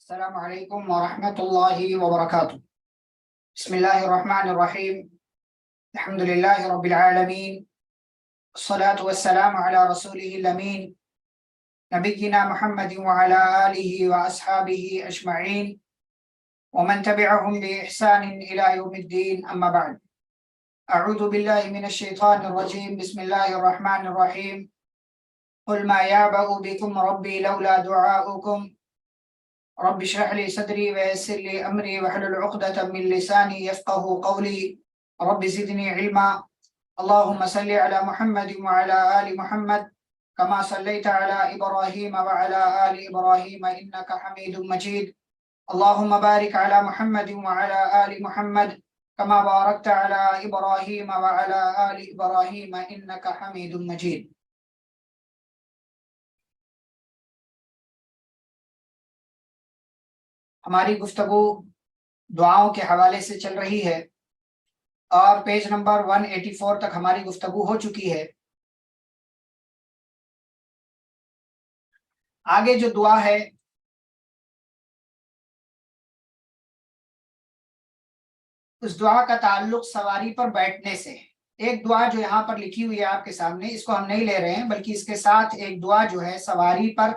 السلام علیکم ورحمۃ اللہ وبرکاتہ۔ بسم اللہ الرحمن الرحیم، الحمد للہ رب العالمین، الصلاة والسلام علی رسولہ الامین، نبینا محمد وعلی آلہ واصحابہ اجمعین ومن تبعهم بإحسان إلى يوم الدین، اما بعد۔ اعوذ باللہ من الشیطان الرجیم، بسم اللہ الرحمن الرحیم۔ قل ما يعبأ بكم ربی لولا دعاؤکم رب اشرح لي صدري ويسر لي امري واحلل عقدة من لساني يفقهوا قولي رب زدني علما۔ اللهم صل على محمد وعلى آل محمد كما صليت على ابراهيم وعلى آل ابراهيم انك حميد مجيد۔ اللهم بارك على محمد وعلى آل محمد كما باركت على ابراهيم وعلى آل ابراهيم انك حميد مجيد۔ ہماری گفتگو دعاؤں کے حوالے سے چل رہی ہے اور پیج نمبر 184 تک ہماری گفتگو ہو چکی ہے۔ آگے جو دعا ہے اس دعا کا تعلق سواری پر بیٹھنے سے ہے۔ ایک دعا جو یہاں پر لکھی ہوئی ہے آپ کے سامنے، اس کو ہم نہیں لے رہے ہیں، بلکہ اس کے ساتھ ایک دعا جو ہے سواری پر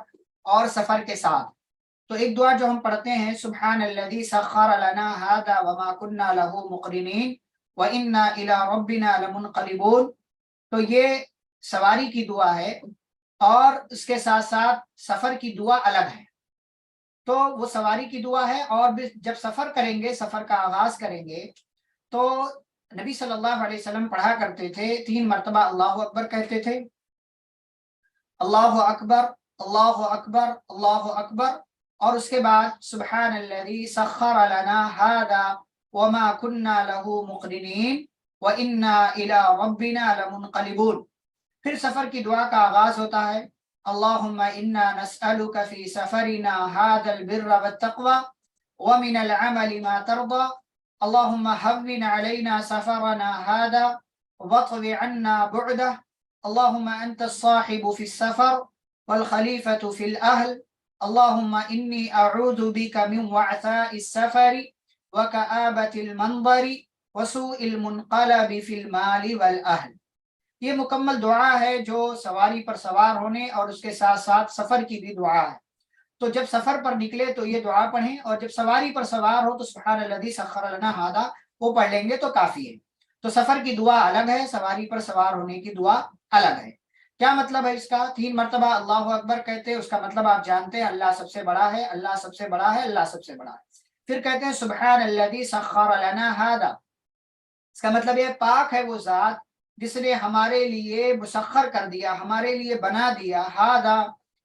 اور سفر کے ساتھ۔ تو ایک دعا جو ہم پڑھتے ہیں، سبحان الذی سخر لنا ھذا وما كنا له مقرنین وانا الى ربنا لمنقلبون، تو یہ سواری کی دعا ہے اور اس کے ساتھ ساتھ سفر کی دعا الگ ہے۔ تو وہ سواری کی دعا ہے، اور جب سفر کریں گے، سفر کا آغاز کریں گے، تو نبی صلی اللہ علیہ وسلم پڑھا کرتے تھے، 3 مرتبہ اللہ اکبر کہتے تھے، اللہ اکبر اللہ اکبر اللہ اکبر، اور اس کے بعد سبحان الذی سخر لنا ھذا وما كنا له مقرنین وانا الى ربنا لمنقلبون۔ پھر سفر کی دعا کا آغاز ہوتا ہے، اللہم انا نسألک فی سفرنا ھذا البر والتقوى ومن العمل ما ترضى اللہم ہون علینا سفرنا ھذا واطو عنا بعده اللہم انت الصاحب فی السفر والخلیفة فی الاہل اللہم انی اعوذ بک من وعثاء السفر وکآبۃ المنظر وسوء المنقلب فی المال والاہل۔ یہ مکمل دعا ہے جو سواری پر سوار ہونے اور اس کے ساتھ ساتھ سفر کی بھی دعا ہے۔ تو جب سفر پر نکلے تو یہ دعا پڑھیں، اور جب سواری پر سوار ہو تو سبحان الذی سخر لنا ھذا وہ پڑھ لیں گے تو کافی ہے۔ تو سفر کی دعا الگ ہے، سواری پر سوار ہونے کی دعا الگ ہے۔ کیا مطلب ہے اس کا؟ 3 مرتبہ اللہ اکبر کہتے ہیں، اس کا مطلب آپ جانتے ہیں، اللہ سب سے بڑا ہے، اللہ سب سے بڑا ہے، اللہ سب سے بڑا ہے۔ پھر کہتے ہیں سبحان الذی سخر لنا ھذا، اس کا مطلب یہ پاک ہے وہ ذات جس نے ہمارے لیے مسخر کر دیا، ہمارے لیے بنا دیا، ھذا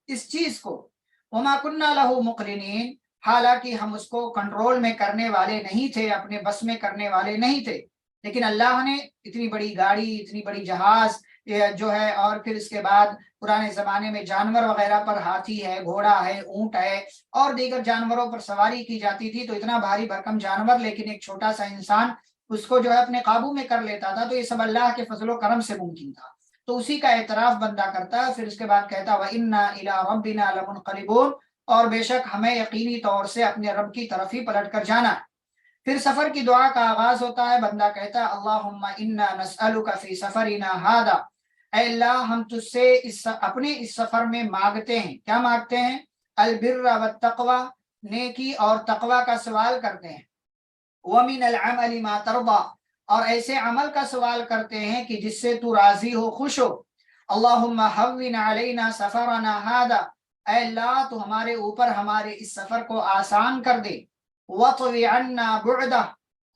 اس چیز کو، وما كنا له مقرنین، حالانکہ ہم اس کو کنٹرول میں کرنے والے نہیں تھے، اپنے بس میں کرنے والے نہیں تھے، لیکن اللہ نے اتنی بڑی گاڑی، اتنی بڑی جہاز جو ہے، اور پھر اس کے بعد پرانے زمانے میں جانور وغیرہ پر ہاتھی ہے، گھوڑا ہے، اونٹ ہے اور دیگر جانوروں پر سواری کی جاتی تھی، تو اتنا بھاری بھرکم جانور لیکن ایک چھوٹا سا انسان اس کو جو ہے اپنے قابو میں کر لیتا تھا، تو یہ سب اللہ کے فضل و کرم سے ممکن تھا۔ تو اسی کا اعتراف بندہ کرتا ہے، پھر اس کے بعد کہتا وَإِنَّا إِلَىٰ رَبِّنَا لَمُنْقَلِبُونَ، اور بے شک ہمیں یقینی طور سے اپنے رب کی طرف ہی پلٹ کر جانا ہے۔ پھر سفر کی دعا کا آغاز ہوتا ہے، بندہ کہتا ہے اللہم انا نسألک فی سفرنا ھذا، اے اللہ ہم تجھ سے اپنے اس سفر میں مانگتے ہیں، کیا مانگتے ہیں؟ البر والتقوی، نیکی اور تقوی کا سوال کرتے ہیں، ومن العمل ما ترضى، اور ایسے عمل کا سوال کرتے ہیں کہ جس سے تو راضی ہو، خوش ہو۔ اللہم ہون علینا سفرنا ھذا، اے اللہ تو ہمارے اوپر ہمارے اس سفر کو آسان کر دے، واطوی عنا بعدہ،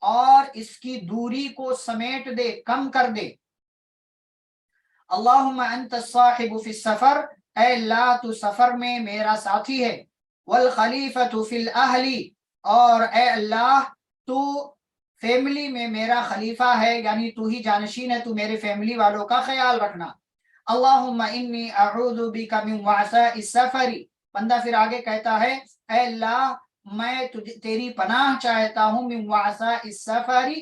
اور اس کی دوری کو سمیٹ دے، کم کر دے۔ اللہم انت الصاحب فی السفر، اے اللہ تو سفر میں میرا ساتھی ہے، والخلیفۃ فی الاہل، اور اے اللہ تو فیملی میں میرا خلیفہ ہے، یعنی تو ہی جانشین ہے، تو میرے فیملی والوں کا خیال رکھنا۔ اللہم انی اعوذ بک من وعثاء السفر، بندہ پھر آگے کہتا ہے اے اللہ میں تیری پناہ چاہتا ہوں، من وعثاء السفر،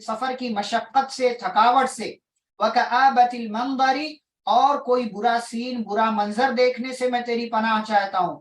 سفر کی مشقت سے، تھکاوٹ سے، وکآبۃ المنظر، اور کوئی برا سین، برا منظر دیکھنے سے میں تیری پناہ چاہتا ہوں،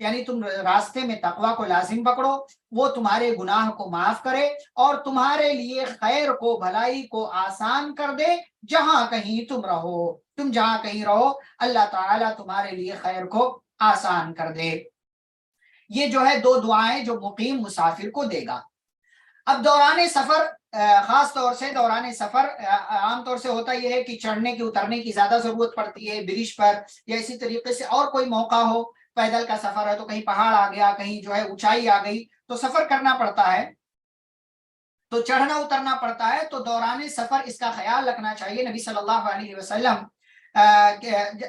یعنی تم راستے میں تقوی کو لازم پکڑو، وہ تمہارے گناہ کو معاف کرے اور تمہارے لیے خیر کو بھلائی کو آسان کر دے، جہاں کہیں تم رہو، تم جہاں کہیں رہو اللہ تعالیٰ تمہارے لیے خیر کو آسان کر دے۔ یہ جو ہے دو دعائیں جو مقیم مسافر کو دے گا۔ اب دوران سفر، خاص طور سے دوران سفر عام طور سے ہوتا یہ ہے کہ چڑھنے کی اترنے کی زیادہ ضرورت پڑتی ہے برج پر، یا اسی طریقے سے اور کوئی موقع ہو، پیدل کا سفر ہے تو کہیں پہاڑ آ گیا، کہیں جو ہے اونچائی آ گئی تو سفر کرنا پڑتا ہے، تو چڑھنا اترنا پڑتا ہے، تو دوران سفر اس کا خیال رکھنا چاہیے۔ نبی صلی اللہ علیہ وسلم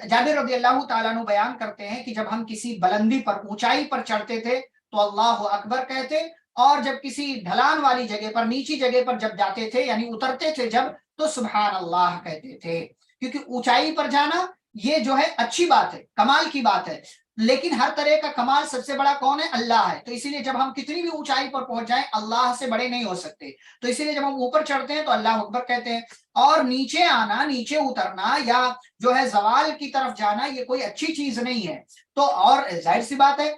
جابر رضی اللہ تعالیٰ عنہ بیان کرتے ہیں کہ جب ہم کسی بلندی پر، اونچائی پر چڑھتے تھے تو اللہ اکبر کہتے، اور جب کسی ڈھلان والی جگہ پر، نیچی جگہ پر جب جاتے تھے یعنی اترتے تھے جب، تو سبحان اللہ کہتے تھے، کیونکہ اونچائی پر جانا یہ جو ہے اچھی بات ہے، کمال کی بات ہے، لیکن ہر طرح کا کمال سب سے بڑا کون ہے؟ اللہ ہے۔ تو اسی لیے جب ہم کتنی بھی اونچائی پر پہنچ جائیں اللہ سے بڑے نہیں ہو سکتے، تو اسی لیے جب ہم اوپر چڑھتے ہیں تو اللہ اکبر کہتے ہیں، اور نیچے آنا، نیچے اترنا یا جو ہے زوال کی طرف جانا یہ کوئی اچھی چیز نہیں ہے۔ تو اور ظاہر سی بات ہے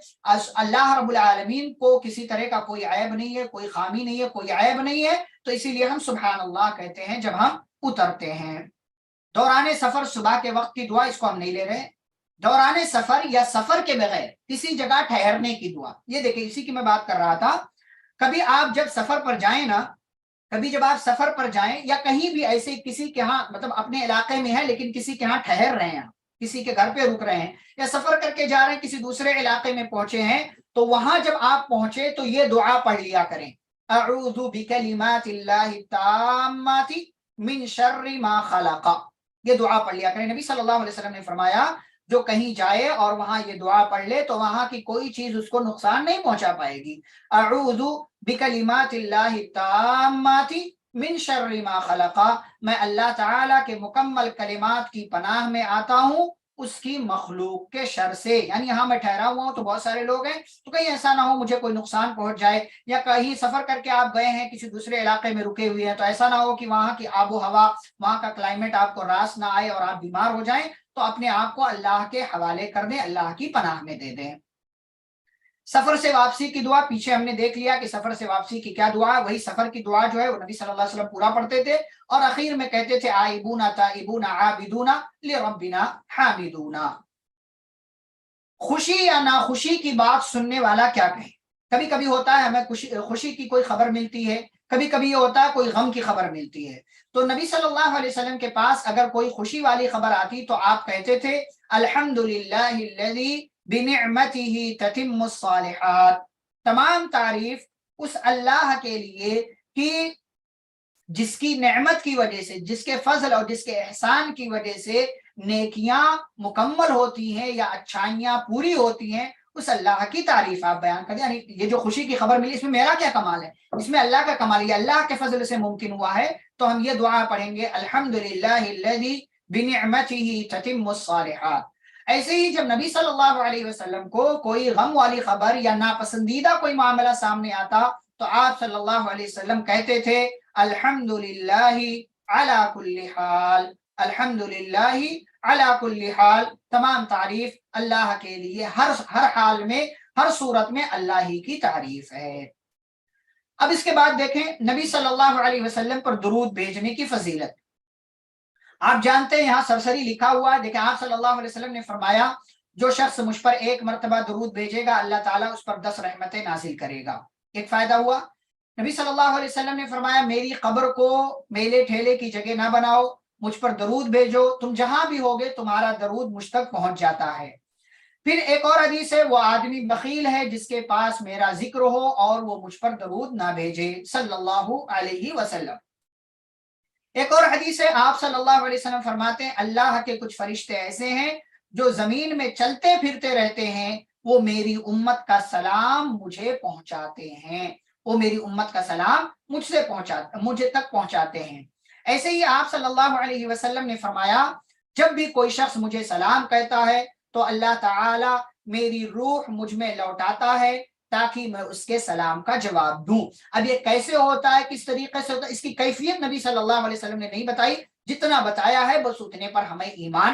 اللہ رب العالمین کو کسی طرح کا کوئی عیب نہیں ہے، کوئی خامی نہیں ہے، کوئی عیب نہیں ہے، تو اسی لیے ہم سبحان اللہ کہتے ہیں جب ہم اترتے ہیں۔ دوران سفر صبح کے وقت کی دعا، اس کو ہم نہیں لے رہے۔ دوران سفر یا سفر کے بغیر کسی جگہ ٹھہرنے کی دعا، یہ دیکھیں اسی کی میں بات کر رہا تھا۔ کبھی آپ جب سفر پر جائیں نا، کبھی جب آپ سفر پر جائیں یا کہیں بھی ایسے کسی کے ہاں، مطلب اپنے علاقے میں ہے لیکن کسی کے ہاں ٹھہر رہے ہیں، کسی کے گھر پہ رک رہے ہیں، یا سفر کر کے جا رہے ہیں کسی دوسرے علاقے میں پہنچے ہیں، تو وہاں جب آپ پہنچے تو یہ دعا پڑھ لیا کریں، اعوذ بکلمات اللہ التامات من شر ما خلق، یہ دعا پڑھ لیا کریں۔ نبی صلی اللہ علیہ وسلم نے فرمایا جو کہیں جائے اور وہاں یہ دعا پڑھ لے تو وہاں کی کوئی چیز اس کو نقصان نہیں پہنچا پائے گی۔ اعوذ بکلمات اللہ التامات من شر ما خلق، میں اللہ تعالیٰ کے مکمل کلمات کی پناہ میں آتا ہوں اس کی مخلوق کے شر سے، یعنی یہاں میں ٹھہرا ہوا ہوں تو بہت سارے لوگ ہیں، تو کہیں ایسا نہ ہو مجھے کوئی نقصان پہنچ جائے، یا کہیں سفر کر کے آپ گئے ہیں کسی دوسرے علاقے میں رکے ہوئے ہیں تو ایسا نہ ہو کہ وہاں کی آب و ہوا، وہاں کا کلائمیٹ آپ کو راس نہ آئے اور آپ بیمار ہو جائیں، تو اپنے آپ کو اللہ کے حوالے کر دیں، اللہ کی پناہ میں دے دیں۔ سفر سے واپسی کی دعا، پیچھے ہم نے دیکھ لیا کہ سفر سے واپسی کی کیا دعا ہے، وہی سفر کی دعا جو ہے وہ نبی صلی اللہ علیہ وسلم پورا پڑھتے تھے، اور اخیر میں کہتے تھے آئبون تائبون عابدون لربنا حامدون۔ خوشی یا ناخوشی کی بات سننے والا کیا کہے؟ کبھی کبھی ہوتا ہے ہمیں خوشی کی کوئی خبر ملتی ہے، کبھی کبھی یہ ہوتا ہے کوئی غم کی خبر ملتی ہے، تو نبی صلی اللہ علیہ وسلم کے پاس اگر کوئی خوشی والی خبر آتی تو آپ کہتے تھے الحمدللہ الذی بنعمتہ تتم الصالحات، تمام تعریف اس اللہ کے لیے کہ جس کی نعمت کی وجہ سے، جس کے فضل اور جس کے احسان کی وجہ سے نیکیاں مکمل ہوتی ہیں یا اچھائیاں پوری ہوتی ہیں، اس اللہ کی تعریف آپ بیان کریں۔ یعنی یہ جو خوشی کی خبر ملی اس میں میرا کیا کمال ہے، اس میں اللہ کا کمال، یہ اللہ کے فضل سے ممکن ہوا ہے، تو ہم یہ دعا پڑھیں گے الحمدللہ الذی بنعمتہ تتم الصالحات۔ ایسے ہی جب نبی صلی اللہ علیہ وسلم کو کوئی غم والی خبر یا ناپسندیدہ کوئی معاملہ سامنے آتا تو آپ صلی اللہ علیہ وسلم کہتے تھے الحمدللہ علی کل حال، الحمدللہ علی کل حال، تمام تعریف اللہ کے لیے، ہر حال میں، ہر صورت میں اللہ ہی کی تعریف ہے۔ اب اس کے بعد دیکھیں نبی صلی اللہ علیہ وسلم پر درود بھیجنے کی فضیلت، آپ جانتے ہیں یہاں سرسری لکھا ہوا ہے، دیکھیں آپ صلی اللہ علیہ وسلم نے فرمایا جو شخص مجھ پر ایک مرتبہ درود بھیجے گا اللہ تعالیٰ اس پر 10 رحمتیں نازل کرے گا۔ ایک فائدہ ہوا، نبی صلی اللہ علیہ وسلم نے فرمایا میری قبر کو میلے ٹھیلے کی جگہ نہ بناؤ، مجھ پر درود بھیجو، تم جہاں بھی ہوگے تمہارا درود مجھ تک پہنچ جاتا ہے۔ پھر ایک اور حدیث ہے وہ آدمی بخیل ہے جس کے پاس میرا ذکر ہو اور وہ مجھ پر درود نہ بھیجے صلی اللہ علیہ وسلم۔ ایک اور حدیث ہے آپ صلی اللہ علیہ وسلم فرماتے ہیں اللہ کے کچھ فرشتے ایسے ہیں جو زمین میں چلتے پھرتے رہتے ہیں، وہ میری امت کا سلام مجھے پہنچاتے ہیں، وہ میری امت کا سلام مجھے تک پہنچاتے ہیں۔ ایسے ہی آپ صلی اللہ علیہ وسلم نے فرمایا جب بھی کوئی شخص مجھے سلام کہتا ہے تو اللہ تعالی میری روح مجھ میں لوٹاتا ہے تاکہ میں اس کے سلام کا جواب دوں۔ اب یہ کیسے ہوتا ہے، کس طریقے سے ہوتا ہے، اس کی کیفیت نبی صلی اللہ علیہ وسلم نے نہیں بتائی، جتنا بتایا ہے بس اتنے پر ہمیں ایمان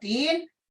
3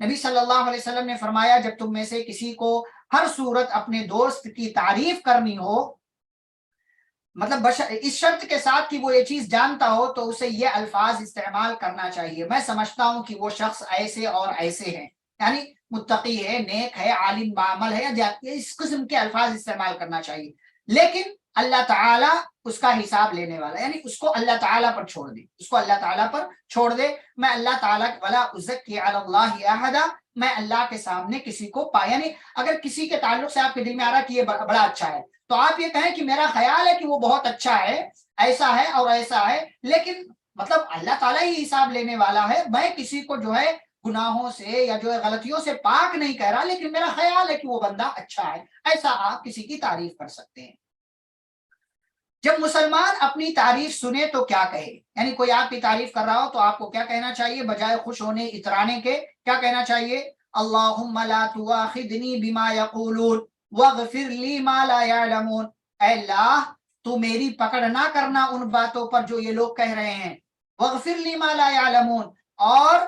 نبی صلی اللہ علیہ وسلم نے فرمایا جب تم میں سے کسی کو ہر صورت اپنے دوست کی تعریف کرنی ہو، مطلب اس شرط کے ساتھ کہ وہ یہ چیز جانتا ہو، تو اسے یہ الفاظ استعمال کرنا چاہیے: میں سمجھتا ہوں کہ وہ شخص ایسے اور ایسے ہیں، یعنی متقی ہے، نیک ہے، عالم بعمل ہے، یا اس قسم کے الفاظ استعمال کرنا چاہیے. لیکن اللہ تعالیٰ اس کا حساب لینے والا، یعنی اس کو اللہ تعالیٰ پر چھوڑ دے، اس کو اللہ تعالیٰ پر چھوڑ دے. میں اللہ تعالیٰ ولا ازکی علی اللہ احدا، میں اللہ کے سامنے کسی کو یعنی اگر کسی کے تعلق سے آپ کے دل میں آ رہا کہ یہ بڑا اچھا ہے، تو آپ یہ کہیں کہ میرا خیال ہے کہ وہ بہت اچھا ہے، ایسا ہے اور ایسا ہے، لیکن مطلب اللہ تعالیٰ ہی حساب لینے والا ہے. میں کسی کو جو ہے گناہوں سے یا جو ہے غلطیوں سے پاک نہیں کہہ رہا، لیکن میرا خیال ہے کہ وہ بندہ اچھا ہے. ایسا آپ کسی کی تعریف کر سکتے ہیں. جب مسلمان اپنی تعریف سنے تو کیا کہے؟ یعنی کوئی آپ کی تعریف کر رہا ہو تو آپ کو کیا کہنا چاہیے؟ بجائے خوش ہونے اترانے کے کیا کہنا چاہیے؟ اللہم لا تواخذنی بما یقولون واغفر لی ما لا یعلمون. اے اللہ تو میری پکڑ نہ کرنا ان باتوں پر جو یہ لوگ کہہ رہے ہیں. واغفر لی ما لا یعلمون، اور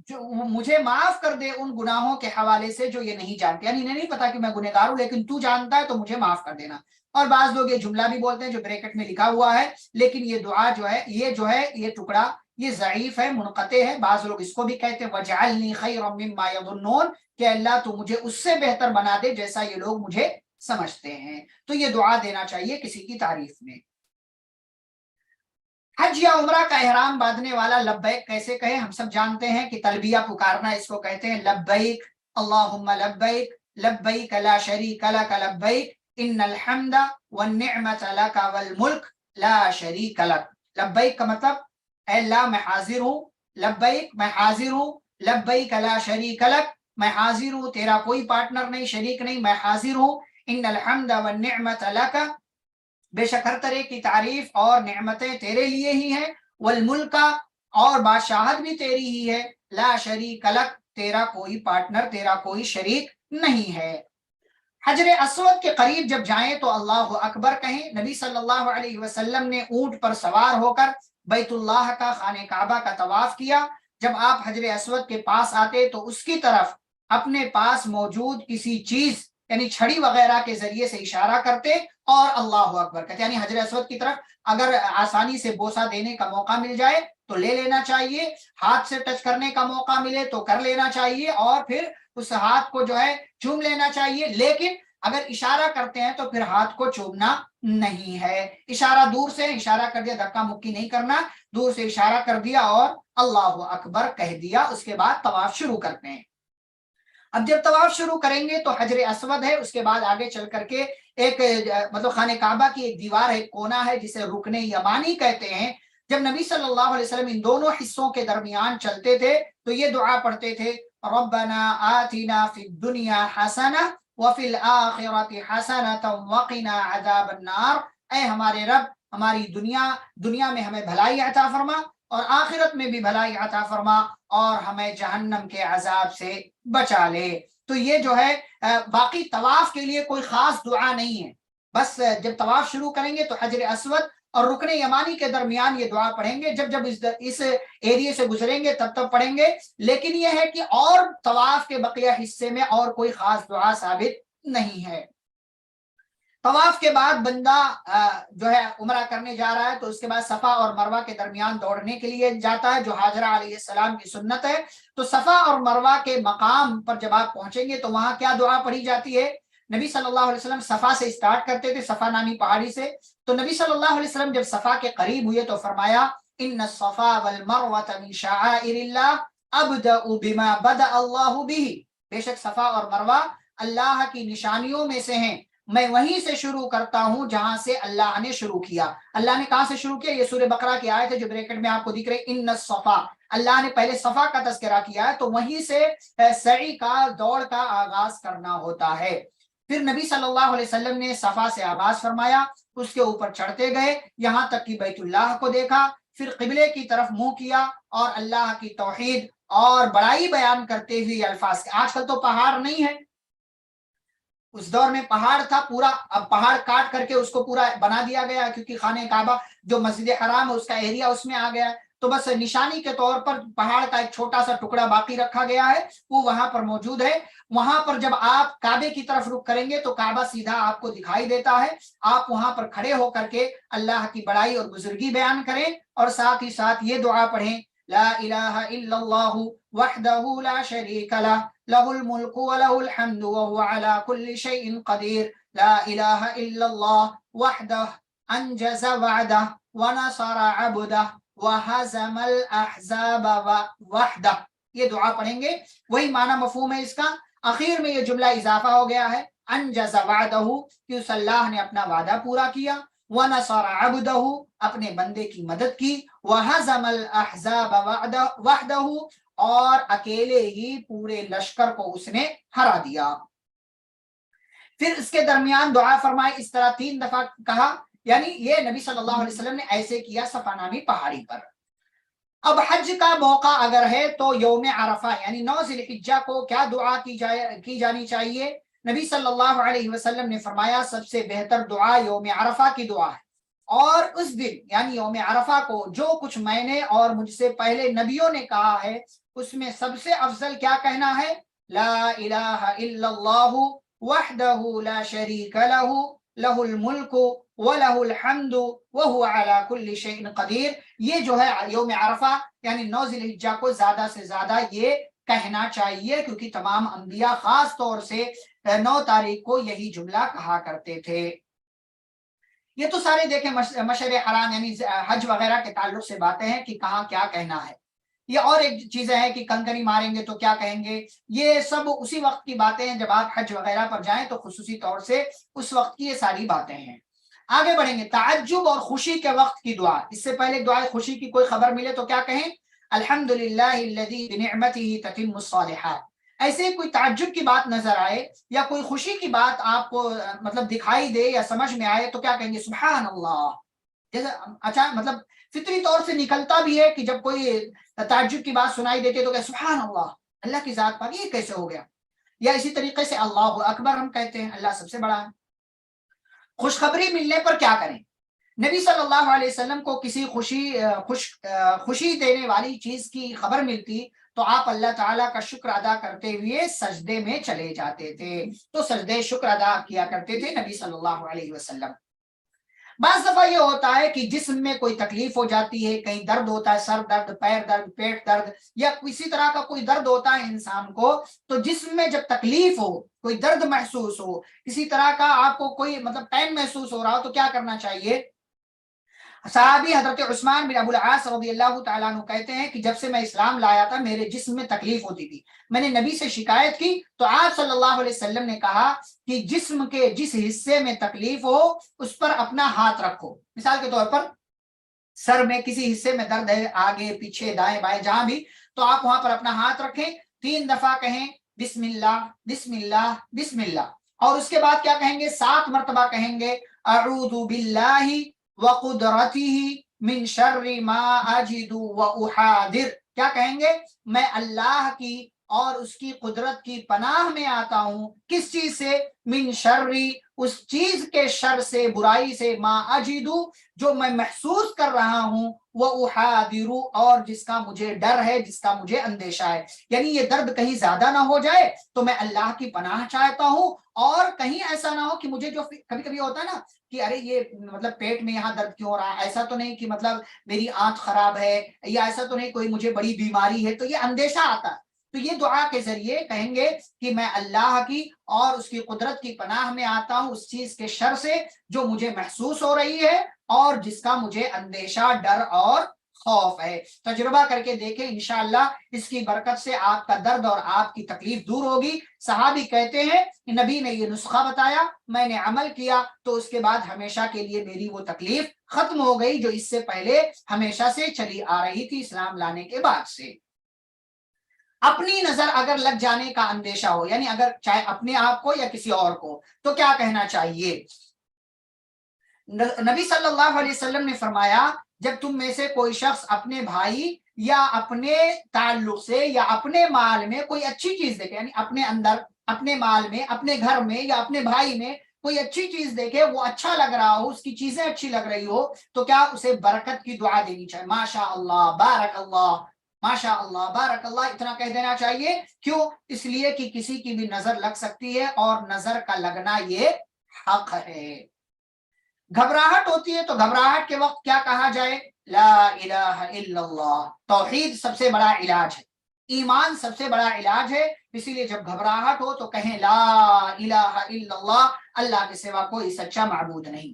جو مجھے معاف کر دے ان گناہوں کے حوالے سے جو یہ نہیں جانتے، یعنی انہیں نہیں پتا کہ میں گنہگار ہوں، لیکن تو جانتا ہے تو مجھے معاف کر دینا. اور بعض لوگ یہ جملہ بھی بولتے ہیں جو بریکٹ میں لکھا ہوا ہے، لیکن یہ دعا جو ہے یہ ٹکڑا یہ ضعیف ہے، منقطع ہے. بعض لوگ اس کو بھی کہتے ہیں وَجْعَلْنِي خَيْرًا مِّمَّا يَظُنُّونَ، کہ اللہ تو مجھے اس سے بہتر بنا دے جیسا یہ لوگ مجھے سمجھتے ہیں. تو یہ دعا دینا چاہیے کسی کی تعریف میں. حج یا عمرہ کا احرام باندھنے والا لبیک کیسے کہے؟ ہم سب جانتے ہیں کہ تلبیہ پکارنا اس کو کہتے ہیں. لبیک اللہم لبیک لبیک لا شریک لک لبیک ان الحمد والنعمت لک والملک لا شریک لک. لبیک کا مطلب اے اللہ میں حاضر ہوں، لبیک میں حاضر ہوں، لبیک لا شریک لک میں حاضر ہوں، تیرا کوئی پارٹنر نہیں، شریک نہیں، میں حاضر ہوں. ان الحمد والنعمت لک، بے شک ہر طرح کی تعریف اور نعمتیں تیرے لیے ہی ہیں، والملک اور بادشاہت بھی تیری ہی ہے، لا شریک لک تیرا کوئی پارٹنر، تیرا کوئی شریک نہیں ہے. حجر اسود کے قریب جب جائیں تو اللہ اکبر کہیں. نبی صلی اللہ علیہ وسلم نے اونٹ پر سوار ہو کر بیت اللہ کا، خانہ کعبہ کا طواف کیا. جب آپ حجر اسود کے پاس آتے تو اس کی طرف اپنے پاس موجود کسی چیز یعنی چھڑی وغیرہ کے ذریعے سے اشارہ کرتے اور اللہ اکبر کہتے. یعنی حجر اسود کی طرف اگر آسانی سے بوسہ دینے کا موقع مل جائے تو لے لینا چاہیے، ہاتھ سے ٹچ کرنے کا موقع ملے تو کر لینا چاہیے، اور پھر اس ہاتھ کو جو ہے چوم لینا چاہیے. لیکن اگر اشارہ کرتے ہیں تو پھر ہاتھ کو چومنا نہیں ہے. اشارہ دور سے اشارہ کر دیا، دھکا مکی نہیں کرنا، دور سے اشارہ کر دیا اور اللہ اکبر کہہ دیا. اس کے بعد طواف شروع کرتے ہیں. اب جب طواف شروع کریں گے تو حجر اسود ہے، اس کے بعد آگے چل کر کے ایک مطلب خانہ کعبہ کی ایک دیوار ہے، کونا ہے جسے رکن یمانی کہتے ہیں. جب نبی صلی اللہ علیہ وسلم ان دونوں حصوں کے درمیان چلتے تھے تو یہ دعا پڑھتے تھے: ربنا آتنا فی الدنیا حسنہ وفی الآخرۃ حسنۃ وقنا عذاب النار. اے ہمارے رب ہماری دنیا میں ہمیں بھلائی عطا فرما، اور آخرت میں بھی بھلائی عطا فرما، اور ہمیں جہنم کے عذاب سے بچا لے. تو یہ جو ہے باقی طواف کے لیے کوئی خاص دعا نہیں ہے، بس جب طواف شروع کریں گے تو حجر اسود اور رکن یمانی کے درمیان یہ دعا پڑھیں گے. جب اس ایریے سے گزریں گے تب پڑھیں گے. لیکن یہ ہے کہ اور طواف کے بقیہ حصے میں اور کوئی خاص دعا ثابت نہیں ہے. طواف کے بعد بندہ جو ہے عمرہ کرنے جا رہا ہے تو اس کے بعد صفا اور مروہ کے درمیان دوڑنے کے لیے جاتا ہے، جو حاجرہ علیہ السلام کی سنت ہے. تو صفا اور مروہ کے مقام پر جب آپ پہنچیں گے تو وہاں کیا دعا پڑھی جاتی ہے؟ نبی صلی اللہ علیہ وسلم صفا سے اسٹارٹ کرتے تھے، صفا نامی پہاڑی سے. تو نبی صلی اللہ علیہ وسلم جب صفا کے قریب ہوئے تو فرمایا: ان الصفا والمروہ من شعائر اللہ ابدأ بما بدأ اللہ بہ. بے شک صفا اور مروہ اللہ کی نشانیوں میں سے ہیں، میں وہیں سے شروع کرتا ہوں جہاں سے اللہ نے شروع کیا. اللہ نے کہاں سے شروع کیا؟ یہ سورہ بقرہ کی آیت ہے جو بریکٹ میں آپ کو دکھ رہے، ان الصفا. اللہ نے پہلے صفا کا تذکرہ کیا ہے، تو وہیں سے سعی کا، دوڑ کا آغاز کرنا ہوتا ہے. پھر نبی صلی اللہ علیہ وسلم نے صفا سے آغاز فرمایا، اس کے اوپر چڑھتے گئے یہاں تک کہ بیت اللہ کو دیکھا، پھر قبلے کی طرف منہ کیا اور اللہ کی توحید اور بڑائی بیان کرتے ہوئے الفاظ. آج کل تو پہاڑ نہیں ہے، اس دور میں پہاڑ تھا پورا، اب پہاڑ کاٹ کر کے اس کو پورا بنا دیا گیا کیونکہ خانہ کعبہ جو مسجد حرام ہے اس کا ایریا اس میں آ گیا. تو بس نشانی کے طور پر پہاڑ کا ایک چھوٹا سا ٹکڑا باقی رکھا گیا ہے، وہ وہاں پر موجود ہے۔ وہاں پر جب آپ کعبے کی طرف رخ کریں گے تو کعبہ سیدھا آپ کو دکھائی دیتا ہے، آپ وہاں پر کھڑے ہو کر کے اللہ کی بڑائی اور بزرگی بیان کریں، اور ساتھ ہی ساتھ یہ دعا پڑھیں، لا الہ الا اللہ وحدہ لا شریک لہ لہ الملک ولہ الحمد وہو علی کل شیء قدیر، لا الہ الا اللہ وحدہ انجز وعدہ ونصر عبدہ وہزم الاحزاب وحدہ۔ یہ دعا پڑھیں گے، وہی معنی مفہوم ہے اس کا۔ اخیر میں یہ جملہ اضافہ ہو گیا ہے، انجز وعدہ کہ اس اللہ نے اپنا وعدہ پورا کیا، ونصر عبدہ اپنے بندے کی مدد کی، وہزم الاحزاب وحدہ اور اکیلے ہی پورے لشکر کو اس نے ہرا دیا۔ پھر اس کے درمیان دعا فرمائے، اس طرح 3 دفعہ کہا، یعنی یہ نبی صلی اللہ علیہ وسلم نے ایسے کیا صفا نامی پہاڑی پر۔ اب حج کا موقع اگر ہے تو یوم عرفہ یعنی 9 ذی الحجہ کو کیا دعا کی جانی چاہیے؟ نبی صلی اللہ علیہ وسلم نے فرمایا سب سے بہتر دعا یوم عرفہ کی دعا ہے، اور اس دن یعنی یوم عرفہ کو جو کچھ میں نے اور مجھ سے پہلے نبیوں نے کہا ہے اس میں سب سے افضل کیا کہنا ہے؟ لا الہ الا اللہ وحدہ لا شریک لہ لہ الملک وَلَهُ الْحَمْدُ وَهُوَ عَلَى كُلِّ شَيْءٍ قَدِيرٌ۔ یہ جو ہے یوم عرفہ یعنی 9 ذی الحجہ کو زیادہ سے زیادہ یہ کہنا چاہیے، کیونکہ تمام انبیاء خاص طور سے 9 تاریخ کو یہی جملہ کہا کرتے تھے۔ یہ تو سارے دیکھیں مشعر حرام یعنی حج وغیرہ کے تعلق سے باتیں ہیں کہ کہاں کیا کہنا ہے۔ یہ اور ایک چیزیں ہیں کہ کنکری ماریں گے تو کیا کہیں گے، یہ سب اسی وقت کی باتیں ہیں، جب آپ حج وغیرہ پر جائیں تو خصوصی طور سے اس وقت کی یہ ساری باتیں ہیں۔ آگے بڑھیں گے، تعجب اور خوشی کے وقت کی دعا۔ اس سے پہلے دعا خوشی کی کوئی خبر ملے تو کیا کہیں؟ الحمدللہ الذی بنعمتہ تتم الصالحات۔ ایسے کوئی تعجب کی بات نظر آئے یا کوئی خوشی کی بات آپ کو مطلب دکھائی دے یا سمجھ میں آئے تو کیا کہیں گے؟ سبحان اللہ۔ جیسے اچھا مطلب فطری طور سے نکلتا بھی ہے کہ جب کوئی تعجب کی بات سنائی دیتے تو کہ سبحان اللہ، اللہ کی ذات پر یہ کیسے ہو گیا، یا اسی طریقے سے اللہ اکبر ہم کہتے ہیں، اللہ سب سے بڑا ہے۔ خوشخبری ملنے پر کیا کریں؟ نبی صلی اللہ علیہ وسلم کو کسی خوشی دینے والی چیز کی خبر ملتی تو آپ اللہ تعالیٰ کا شکر ادا کرتے ہوئے سجدے میں چلے جاتے تھے، تو سجدے شکر ادا کیا کرتے تھے نبی صلی اللہ علیہ وسلم۔ بعض دفعہ یہ ہوتا ہے کہ جسم میں کوئی تکلیف ہو جاتی ہے، کہیں درد ہوتا ہے، سر درد، پیر درد، پیٹ درد، یا کسی طرح کا کوئی درد ہوتا ہے انسان کو، تو جسم میں جب تکلیف ہو، کوئی درد محسوس ہو، کسی طرح کا آپ کو کوئی مطلب پین محسوس ہو رہا ہو تو کیا کرنا چاہیے؟ صحابی حضرت عثمان بن ابو العاص رضی اللہ تعالیٰ عنہ کہتے ہیں کہ جب سے میں اسلام لایا تھا میرے جسم میں تکلیف ہوتی تھی، میں نے نبی سے شکایت کی تو آپ صلی اللہ علیہ وسلم نے کہا کہ جسم کے جس حصے میں تکلیف ہو اس پر اپنا ہاتھ رکھو۔ مثال کے طور پر سر میں کسی حصے میں درد ہے، آگے پیچھے دائیں بائیں جہاں بھی، تو آپ وہاں پر اپنا ہاتھ رکھیں، 3 دفعہ کہیں بسم اللہ بسم اللہ بسم اللہ، اور اس کے بعد کیا کہیں گے؟ 7 مرتبہ کہیں گے اعوذ باللہ وقدرتہ من شر ما اجد واحاذر۔ کیا کہیں گے؟ میں اللہ کی اور اس کی قدرت کی پناہ میں آتا ہوں، کس چیز سے؟ من شر، اس چیز کے شر سے، برائی سے، ما اجدو جو میں محسوس کر رہا ہوں، واحاذر اور جس کا مجھے ڈر ہے، جس کا مجھے اندیشہ ہے، یعنی یہ درد کہیں زیادہ نہ ہو جائے تو میں اللہ کی پناہ چاہتا ہوں، اور کہیں ایسا نہ ہو کہ مجھے جو کبھی کبھی ہوتا ہے نا کہ ارے یہ مطلب پیٹ میں یہاں درد کیوں ہو رہا ہے، ایسا تو نہیں کہ مطلب میری آنکھ خراب ہے، یا ایسا تو نہیں کوئی مجھے بڑی بیماری ہے، تو یہ اندیشہ آتا ہے۔ تو یہ دعا کے ذریعے کہیں گے کہ میں اللہ کی اور اس کی قدرت کی پناہ میں آتا ہوں اس چیز کے شر سے جو مجھے محسوس ہو رہی ہے اور جس کا مجھے اندیشہ، ڈر اور خوف ہے۔ تجربہ کر کے دیکھیں، انشاءاللہ اس کی برکت سے آپ کا درد اور آپ کی تکلیف دور ہوگی۔ صحابی کہتے ہیں کہ نبی نے یہ نسخہ بتایا، میں نے عمل کیا تو اس کے بعد ہمیشہ کے لیے میری وہ تکلیف ختم ہو گئی جو اس سے پہلے ہمیشہ سے چلی آ رہی تھی اسلام لانے کے بعد سے۔ اپنی نظر اگر لگ جانے کا اندیشہ ہو، یعنی اگر چاہے اپنے آپ کو یا کسی اور کو، تو کیا کہنا چاہیے؟ نبی صلی اللہ علیہ وسلم نے فرمایا جب تم میں سے کوئی شخص اپنے بھائی یا اپنے تعلق سے یا اپنے مال میں کوئی اچھی چیز دیکھے، یعنی اپنے اندر، اپنے مال میں، اپنے گھر میں یا اپنے بھائی میں کوئی اچھی چیز دیکھے، وہ اچھا لگ رہا ہو، اس کی چیزیں اچھی لگ رہی ہو، تو کیا اسے برکت کی دعا دینی چاہیے، ماشاء اللہ بارک اللہ، ماشاء اللہ بارک اللہ، اتنا کہہ دینا چاہیے۔ کیوں؟ اس لیے کہ کسی کی بھی نظر لگ سکتی ہے، اور نظر کا لگنا یہ حق ہے۔ گھبراہٹ ہوتی ہے تو گھبراہٹ کے وقت کیا کہا جائے؟ لا الہ الا اللہ۔ توحید سب سے بڑا علاج ہے، ایمان سب سے بڑا علاج ہے، اسی لیے جب گھبراہٹ ہو تو کہیں لا الہ الا اللہ، اللہ کے سوا کوئی سچا معبود نہیں۔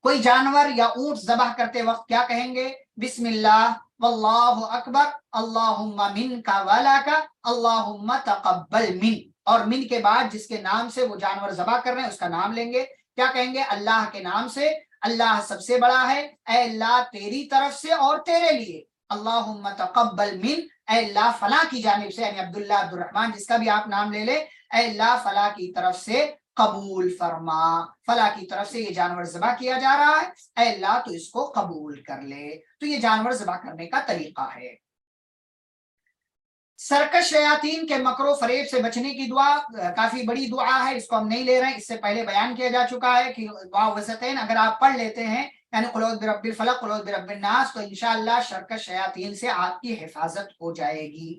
کوئی جانور یا اونٹ ذبح کرتے وقت کیا کہیں گے؟ بسم اللہ واللہ اکبر، اللہم منک ولک، اللہم تقبل من، اور من کے بعد جس کے نام سے وہ جانور ذبح کر رہے ہیں اس کا نام لیں گے، کیا کہیں گے؟ اللہ کے نام سے، اللہ سب سے بڑا ہے، اے اللہ تیری طرف سے اور تیرے لیے، اللہم تقبل من، اے اللہ فلاں کی جانب سے، یعنی عبداللہ عبد الرحمن جس کا بھی آپ نام لے لیں، اے اللہ فلاں کی طرف سے قبول فرما، فلاں کی طرف سے یہ جانور ذبح کیا جا رہا ہے، اے اللہ تو اس کو قبول کر لے۔ تو یہ جانور ذبح کرنے کا طریقہ ہے۔ سرکش شیاطین کے مکر و فریب سے بچنے کی دعا کافی بڑی دعا ہے، اس کو ہم نہیں لے رہے ہیں، اس سے پہلے بیان کیا جا چکا ہے کہ دعا وسطین اگر آپ پڑھ لیتے ہیں، یعنی قل اعوذ برب الفلق قل اعوذ برب الناس، تو انشاءاللہ سرکش شیاطین سے آپ کی حفاظت ہو جائے گی۔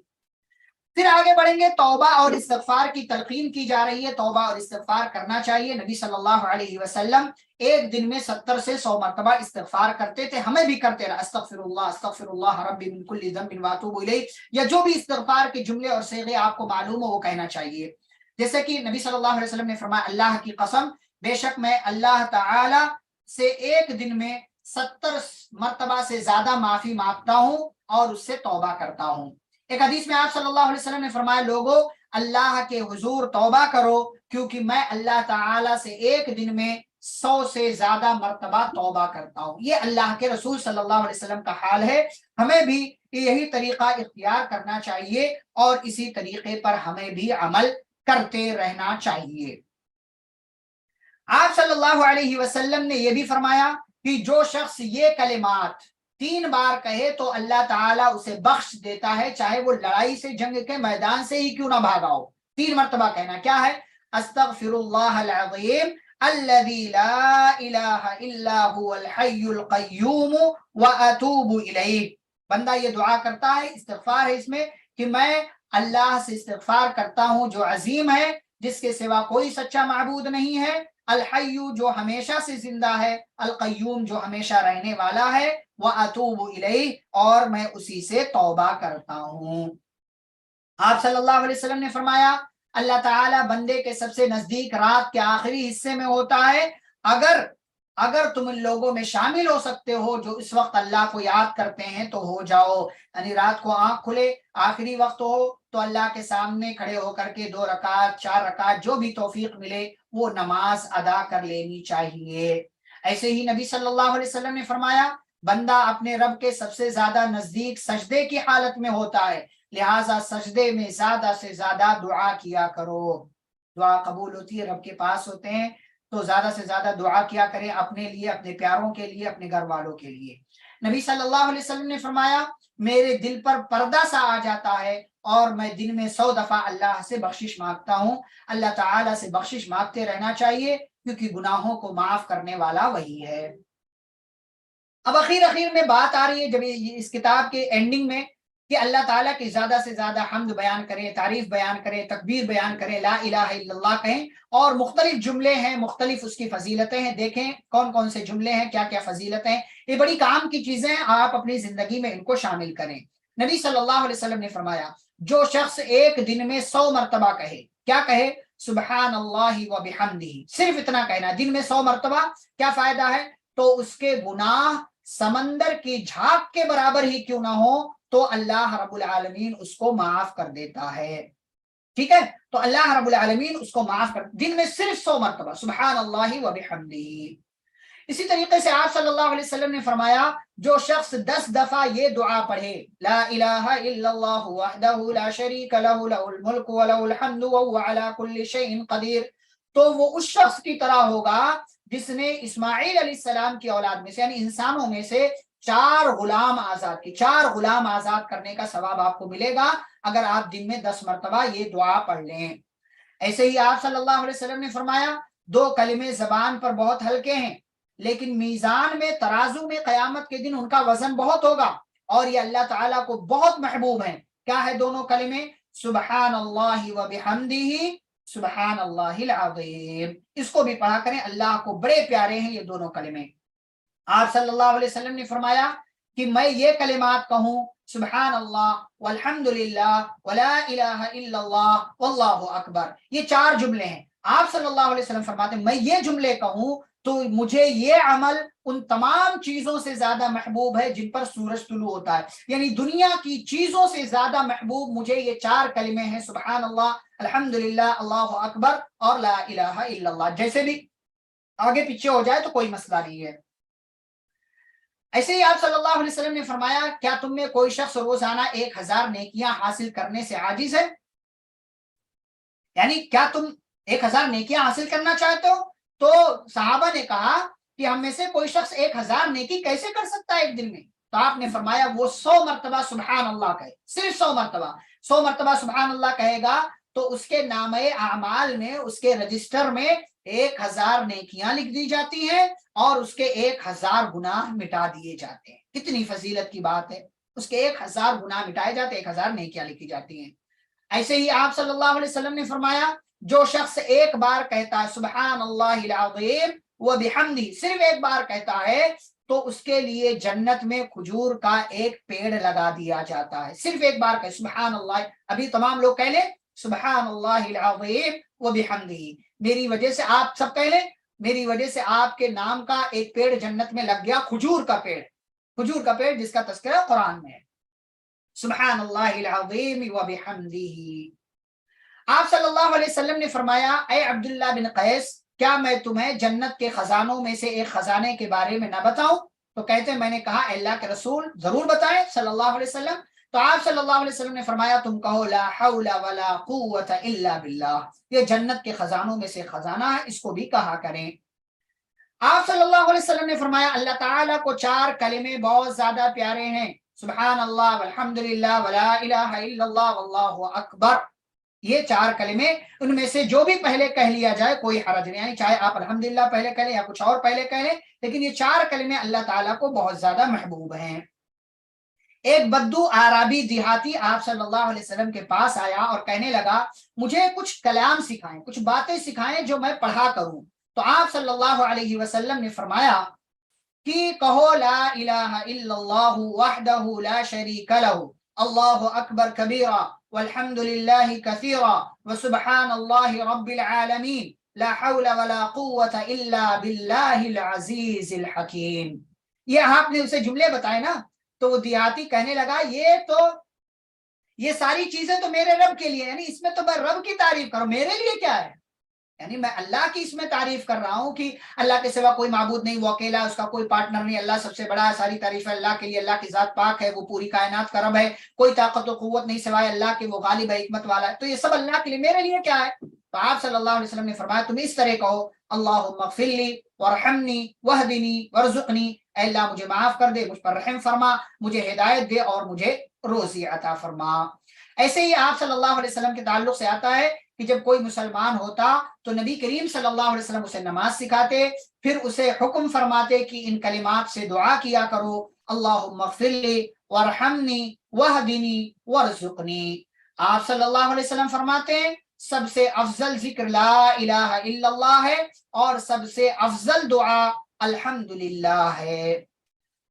پھر آگے بڑھیں گے، توبہ اور استغفار کی تلقین کی جا رہی ہے، توبہ اور استغفار کرنا چاہیے۔ نبی صلی اللہ علیہ وسلم ایک دن میں 70 سے 100 مرتبہ استغفار کرتے تھے، ہمیں بھی کرتے رہا، استغفر اللہ ربی من کل ذنب واتوب الیہ، یا جو بھی استغفار کے جملے اور صیغے آپ کو معلوم ہو وہ کہنا چاہیے۔ جیسے کہ نبی صلی اللہ علیہ وسلم نے فرمایا، اللہ کی قسم بے شک میں اللہ تعالی سے ایک دن میں 70 مرتبہ سے زیادہ معافی مانگتا ہوں اور اس سے توبہ کرتا ہوں۔ ایک حدیث میں آپ صلی اللہ علیہ وسلم نے فرمایا، لوگوں اللہ کے حضور توبہ کرو، کیونکہ میں اللہ تعالی سے ایک دن میں 100 سے زیادہ مرتبہ توبہ کرتا ہوں۔ یہ اللہ کے رسول صلی اللہ علیہ وسلم کا حال ہے، ہمیں بھی یہی طریقہ اختیار کرنا چاہیے اور اسی طریقے پر ہمیں بھی عمل کرتے رہنا چاہیے۔ آپ صلی اللہ علیہ وسلم نے یہ بھی فرمایا کہ جو شخص یہ کلمات 3 بار کہے تو اللہ تعالیٰ اسے بخش دیتا ہے، چاہے وہ لڑائی سے، جنگ کے میدان سے ہی کیوں نہ بھاگا ہو۔ 3 مرتبہ کہنا، کیا ہے؟ استغفر اللہ العظیم الذی لا الہ الا هو الحی القیوم واتوب الیہ۔ بندہ یہ دعا کرتا ہے، استغفار ہے اس میں، کہ میں اللہ سے استغفار کرتا ہوں جو عظیم ہے، جس کے سوا کوئی سچا معبود نہیں ہے، الحی جو ہمیشہ سے زندہ ہے، القیوم جو ہمیشہ رہنے والا ہے، وَأَتُوبُ إِلَيْهِ اور میں اسی سے توبہ کرتا ہوں۔ آپ صلی اللہ علیہ وسلم نے فرمایا، اللہ تعالیٰ بندے کے سب سے نزدیک رات کے آخری حصے میں ہوتا ہے، اگر تم ان لوگوں میں شامل ہو سکتے ہو جو اس وقت اللہ کو یاد کرتے ہیں تو ہو جاؤ، یعنی رات کو آنکھ کھلے، آخری وقت ہو تو اللہ کے سامنے کھڑے ہو کر کے 2 رکعت 4 رکعت جو بھی توفیق ملے وہ نماز ادا کر لینی چاہیے۔ ایسے ہی نبی صلی اللہ علیہ وسلم نے فرمایا، بندہ اپنے رب کے سب سے زیادہ نزدیک سجدے کی حالت میں ہوتا ہے، لہٰذا سجدے میں زیادہ سے زیادہ دعا کیا کرو، دعا قبول ہوتی ہے، رب کے پاس ہوتے ہیں، تو زیادہ سے زیادہ دعا کیا کریں اپنے لیے، اپنے پیاروں کے لیے، اپنے گھر والوں کے لیے۔ نبی صلی اللہ علیہ وسلم نے فرمایا، میرے دل پر پردہ سا آ جاتا ہے اور میں دن میں 100 دفعہ اللہ سے بخشش مانگتا ہوں۔ اللہ تعالیٰ سے بخشش مانگتے رہنا چاہیے، کیونکہ گناہوں کو معاف کرنے والا وہی ہے۔ اب اخیر میں بات آ رہی ہے جب اس کتاب کے اینڈنگ میں کہ اللہ تعالیٰ کی زیادہ سے زیادہ حمد بیان کریں، تعریف بیان کریں، تکبیر بیان کریں، لا الہ الا اللہ کہیں، اور مختلف جملے ہیں، مختلف اس کی فضیلتیں ہیں، دیکھیں کون کون سے جملے ہیں، کیا کیا فضیلتیں ہیں، یہ بڑی کام کی چیزیں ہیں، آپ اپنی زندگی میں ان کو شامل کریں۔ نبی صلی اللہ علیہ وسلم نے فرمایا، جو شخص ایک دن میں 100 مرتبہ کہے، کیا کہے؟ سبحان اللہ و بحمدہ، صرف اتنا کہنا، دن میں 100 مرتبہ، کیا فائدہ ہے؟ تو اس کے گناہ سمندر کی جھاگ کے برابر ہی کیوں نہ ہو تو اللہ رب العالمین اس کو معاف کر دیتا ہے، ٹھیک ہے؟ تو اللہ رب العالمین اس کو معاف کر، دن میں صرف 100 مرتبہ سبحان اللہ و بحمدہ۔ اسی طریقے سے آپ صلی اللہ علیہ وسلم نے فرمایا، جو شخص 10 دفعہ یہ دعا پڑھے، لا الہ الا اللہ وحدہ لا شریک لہ لہ الملک ولہ الحمد وہو علی کل شیء قدیر، تو وہ اس شخص کی طرح ہوگا جس نے اسماعیل علیہ السلام کی اولاد میں سے، یعنی انسانوں میں سے 4 غلام آزاد کی، 4 غلام آزاد کرنے کا ثواب آپ کو ملے گا اگر آپ دن میں 10 مرتبہ یہ دعا پڑھ لیں۔ ایسے ہی آپ صلی اللہ علیہ وسلم نے فرمایا، دو کلمے زبان پر بہت ہلکے ہیں لیکن میزان میں ترازو میں قیامت کے دن ان کا وزن بہت ہوگا اور یہ اللہ تعالیٰ کو بہت محبوب ہیں۔ کیا ہے دونوں کلمے؟ سبحان اللہ و بحمدہ سبحان اللہ العظیم۔ اس کو بھی پڑھا کریں، اللہ کو بڑے پیارے ہیں یہ دونوں کلمے۔ آپ صلی اللہ علیہ وسلم نے فرمایا کہ میں یہ کلمات کہوں، سبحان اللہ والحمد للہ ولا الہ الا اللہ واللہ اکبر، یہ 4 جملے ہیں۔ آپ صلی اللہ علیہ وسلم فرماتے ہیں میں یہ جملے کہوں تو مجھے یہ عمل ان تمام چیزوں سے زیادہ محبوب ہے جن پر سورج طلوع ہوتا ہے، یعنی دنیا کی چیزوں سے زیادہ محبوب مجھے یہ 4 کلمے ہیں، سبحان اللہ، الحمدللہ، اللہ اکبر اور لا الہ الا اللہ۔ جیسے بھی آگے پیچھے ہو جائے تو کوئی مسئلہ نہیں ہے۔ ایسے ہی آپ صلی اللہ علیہ وسلم نے فرمایا کیا تم میں کوئی شخص روزانہ 1000 نیکیاں حاصل کرنے سے عاجز ہے؟ یعنی کیا تم 1000 نیکیاں حاصل کرنا چاہتے ہو؟ تو صحابہ نے کہا کہ ہم میں سے کوئی شخص 1000 نیکی کیسے کر سکتا ہے ایک دن میں؟ تو آپ نے فرمایا وہ 100 مرتبہ سبحان اللہ کہے، صرف 100 مرتبہ، 100 مرتبہ سبحان اللہ کہے گا تو اس کے نامہ اعمال میں، اس کے رجسٹر میں 1000 نیکیاں لکھ دی جاتی ہیں اور اس کے 1000 گناہ مٹا دیے جاتے ہیں۔ کتنی فضیلت کی بات ہے، اس کے 1000 گناہ مٹائے جاتے ہیں، 1000 نیکیاں لکھی جاتی ہیں۔ ایسے ہی آپ صلی اللہ علیہ وسلم نے فرمایا جو شخص ایک بار کہتا ہے سبحان اللہ العظیم و بحمدہ، صرف ایک بار کہتا ہے تو اس کے لیے جنت میں کھجور کا ایک پیڑ لگا دیا جاتا ہے، صرف ایک بار کہ سبحان اللہ۔ ابھی تمام لوگ کہہ لیں سبحان اللہ العظیم و بحمدہ، میری وجہ سے آپ سب کہہ لیں میری وجہ سے آپ کے نام کا ایک پیڑ جنت میں لگ گیا، کھجور کا پیڑ، کھجور کا پیڑ جس کا تذکرہ قرآن میں ہے، سبحان اللہ العظیم و بحمدہ۔ آپ صلی اللہ علیہ وسلم نے فرمایا اے عبداللہ بن قیس کیا میں تمہیں جنت کے خزانوں میں سے ایک خزانے کے بارے میں نہ بتاؤں؟ تو کہتے ہیں میں نے کہا اللہ کے رسول ضرور بتائیں صلی اللہ علیہ وسلم۔ تو آپ صلی اللہ علیہ وسلم نے فرمایا تم کہو لا حول ولا قوت الا باللہ، یہ جنت کے خزانوں میں سے خزانہ ہے، اس کو بھی کہا کریں۔ آپ صلی اللہ علیہ وسلم نے فرمایا اللہ تعالیٰ کو 4 کلمے بہت زیادہ پیارے ہیں، سبحان اللہ والحمدللہ ولا الہ الا اللہ واللہ اکبر، یہ 4 کلمے ان میں سے جو بھی پہلے کہہ لیا جائے کوئی حرج نہیں، یعنی چاہے آپ الحمدللہ پہلے کہہ لیں یا کچھ اور پہلے کہہ لیں، لیکن یہ 4 کلمے اللہ تعالیٰ کو بہت زیادہ محبوب ہیں۔ ایک بدو عربی دیہاتی آپ صلی اللہ علیہ وسلم کے پاس آیا اور کہنے لگا مجھے کچھ کلام سکھائیں، کچھ باتیں سکھائیں جو میں پڑھا کروں۔ تو آپ صلی اللہ علیہ وسلم نے فرمایا کہ کہو لا الہ الا اللہ وحدہ لا شریک لہ اللہ اکبر کبیرا والحمد للہ کثیرا وسبحان اللہ رب العالمین لا حول ولا قوت الا باللہ العزیز الحکیم۔ یہ آپ نے اسے جملے بتائے نا، تو وہ دیہاتی کہنے لگا یہ ساری چیزیں تو میرے رب کے لیے، یعنی اس میں تو میں رب کی تعریف کروں، میرے لیے کیا ہے؟ یعنی میں اللہ کی اس میں تعریف کر رہا ہوں کہ اللہ کے سوا کوئی معبود نہیں، وہ اکیلا، اس کا کوئی پارٹنر نہیں، اللہ سب سے بڑا ہے، ساری تعریف ہے اللہ کے لیے، اللہ کی ذات پاک ہے، وہ پوری کائنات کا رب ہے، کوئی طاقت و قوت نہیں سوائے اللہ کے، وہ غالب ہے، حکمت والا ہے، تو یہ سب اللہ کے لیے، میرے لیے کیا ہے؟ تو آپ صلی اللہ علیہ وسلم نے فرمایا تم اس طرح کہو اللہم اغفر لی وارحمنی واہدنی وارزقنی، اے اللہ مجھے معاف کر دے، مجھ پر رحم فرما، مجھے ہدایت دے اور مجھے روزی عطا فرما۔ ایسے ہی آپ صلی اللہ علیہ وسلم کے تعلق سے آتا ہے کہ جب کوئی مسلمان ہوتا تو نبی کریم صلی اللہ علیہ وسلم اسے نماز سکھاتے، پھر اسے حکم فرماتے کہ ان کلمات سے دعا کیا کرو اللہم اغفر لی وارحمنی واہدنی وارزقنی۔ آپ صلی اللہ علیہ وسلم فرماتے ہیں سب سے افضل ذکر لا الہ الا اللہ ہے اور سب سے افضل دعا الحمدللہ ہے۔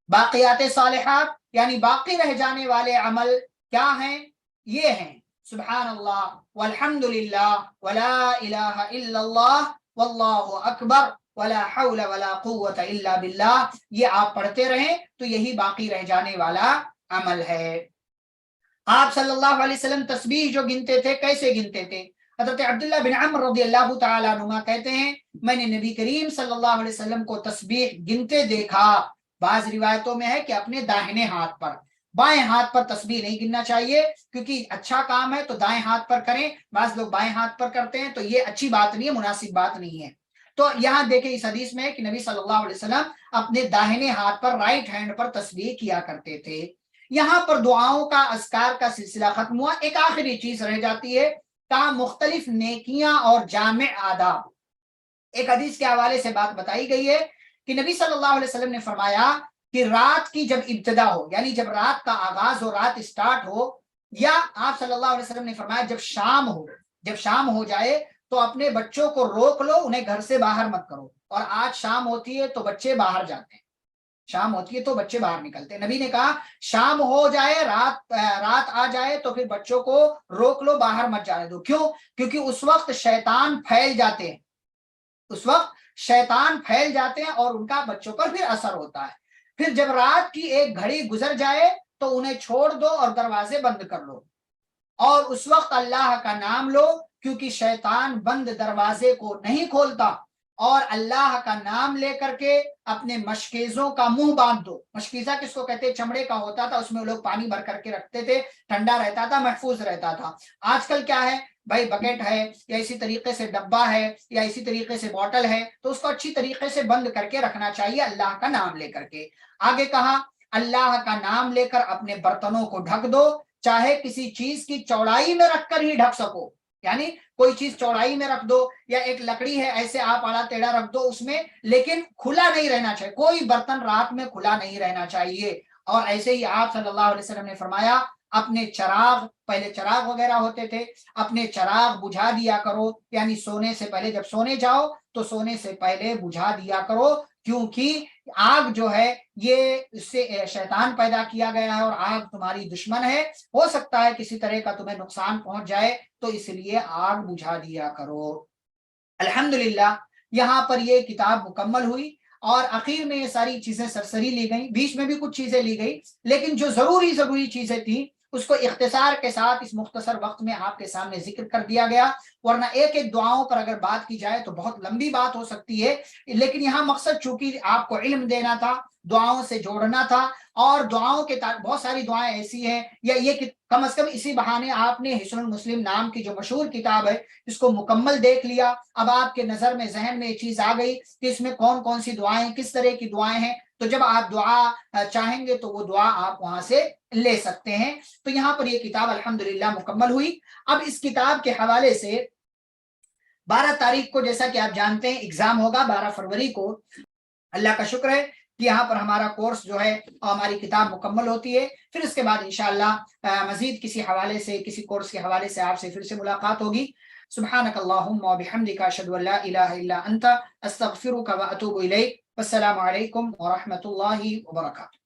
باقیات صالحات یعنی باقی رہ جانے والے عمل کیا ہیں؟ یہ ہیں سبحان اللہ والحمدللہ ولا الہ الا اللہ واللہ اکبر ولا حول ولا قوت الا باللہ، یہ آپ پڑھتے رہیں تو یہی باقی رہ جانے والا عمل ہے۔ آپ صلی اللہ علیہ وسلم تسبیح جو گنتے تھے کیسے گنتے تھے؟ حضرت عبداللہ بن عمر رضی اللہ تعالیٰ عنہ کہتے ہیں میں نے نبی کریم صلی اللہ علیہ وسلم کو تسبیح گنتے دیکھا، بعض روایتوں میں ہے کہ اپنے داہنے ہاتھ پر، بائیں ہاتھ پر تسبیح نہیں گننا چاہیے کیونکہ اچھا کام ہے تو دائیں ہاتھ پر کریں، بعض لوگ بائیں ہاتھ پر کرتے ہیں تو یہ اچھی بات نہیں ہے، مناسب بات نہیں ہے۔ تو یہاں دیکھیں اس حدیث میں کہ نبی صلی اللہ علیہ وسلم اپنے داہنے ہاتھ پر رائٹ ہینڈ پر تسبیح کیا کرتے تھے۔ یہاں پر دعاؤں کا اذکار کا سلسلہ ختم ہوا، ایک آخری چیز رہ جاتی ہے مختلف نیکیاں اور جامع آداب۔ ایک حدیث کے حوالے سے بات بتائی گئی ہے کہ نبی صلی اللہ علیہ وسلم نے فرمایا کہ رات کی جب ابتدا ہو، یعنی جب رات کا آغاز ہو، رات اسٹارٹ ہو، یا آپ صلی اللہ علیہ وسلم نے فرمایا جب شام ہو جائے تو اپنے بچوں کو روک لو، انہیں گھر سے باہر مت کرو. اور آج شام ہوتی ہے تو بچے باہر جاتے ہیں، شام ہوتی ہے تو بچے باہر نکلتے ہیں. نبی نے کہا شام ہو جائے، رات آ جائے تو پھر بچوں کو روک لو، باہر مت جانے دو. کیوں؟ کیونکہ اس وقت شیطان پھیل جاتے ہیں، اور ان کا بچوں پر پھر اثر ہوتا ہے. پھر جب رات کی ایک گھڑی گزر جائے تو انہیں چھوڑ دو اور دروازے بند کر لو، اور اس وقت اللہ کا نام لو، کیونکہ شیطان بند دروازے کو نہیں کھولتا. اور اللہ کا نام لے کر کے اپنے مشکیزوں کا منہ باندھ دو. مشکیزہ کس کو کہتے؟ چمڑے کا ہوتا تھا، اس میں لوگ پانی بھر کر کے رکھتے تھے، ٹھنڈا رہتا تھا، محفوظ رہتا تھا. آج کل کیا ہے بھائی، بکیٹ ہے یا اسی طریقے سے ڈبہ ہے یا اسی طریقے سے بوٹل ہے، تو اس کو اچھی طریقے سے بند کر کے رکھنا چاہیے اللہ کا نام لے کر کے. آگے کہا اللہ کا نام لے کر اپنے برتنوں کو ڈھک دو، چاہے کسی چیز کی چوڑائی میں رکھ کر ہی ڈھک سکو. یعنی کوئی چیز چوڑائی میں رکھ دو، یا ایک لکڑی ہے ایسے آپ آڑا ٹیڑھا رکھ دو اس میں، لیکن کھلا نہیں رہنا چاہیے. کوئی برتن رات میں کھلا نہیں رہنا چاہیے. اور ایسے ہی آپ صلی اللہ علیہ وسلم نے فرمایا اپنے چراغ، پہلے چراغ وغیرہ ہوتے تھے، اپنے چراغ بجھا دیا کرو، یعنی سونے سے پہلے، جب سونے جاؤ تو سونے سے پہلے بجھا دیا کرو. کیونکہ آگ جو ہے یہ اس سے شیطان پیدا کیا گیا ہے، اور آگ تمہاری دشمن ہے، ہو سکتا ہے کسی طرح کا تمہیں نقصان پہنچ جائے، تو اس لیے آگ بجھا دیا کرو. الحمدللہ یہاں پر یہ کتاب مکمل ہوئی، اور اخیر میں یہ ساری چیزیں سرسری لی گئیں، بیچ میں بھی کچھ چیزیں لی گئی، لیکن جو ضروری چیزیں تھیں اس کو اختصار کے ساتھ اس مختصر وقت میں آپ کے سامنے ذکر کر دیا گیا. ورنہ ایک دعاؤں پر اگر بات کی جائے تو بہت لمبی بات ہو سکتی ہے، لیکن یہاں مقصد چونکہ آپ کو علم دینا تھا، دعاؤں سے جوڑنا تھا. اور دعاؤں کے بہت ساری دعائیں ایسی ہیں، یا یہ کہ کم از کم اسی بہانے آپ نے حصن المسلم نام کی جو مشہور کتاب ہے اس کو مکمل دیکھ لیا. اب آپ کے نظر میں، ذہن میں یہ چیز آ گئی کہ اس میں کون کون سی دعائیں، کس طرح کی دعائیں ہیں. تو جب آپ دعا چاہیں گے تو وہ دعا آپ وہاں سے لے سکتے ہیں. تو یہاں پر یہ کتاب الحمدللہ مکمل ہوئی. اب اس کتاب کے حوالے سے 12 تاریخ کو، جیسا کہ آپ جانتے ہیں، ایگزام ہوگا 12 فروری کو. اللہ کا شکر ہے کہ یہاں پر ہمارا کورس جو ہے ہماری کتاب مکمل ہوتی ہے. پھر اس کے بعد انشاءاللہ مزید کسی حوالے سے، کسی کورس کے حوالے سے آپ سے پھر سے ملاقات ہوگی. سبحانک اللہم و بحمدک، اشہد ان لا الہ الا انت، استغفرک و اتوب الیک. السلام علیکم ورحمۃ اللہ وبرکاتہ.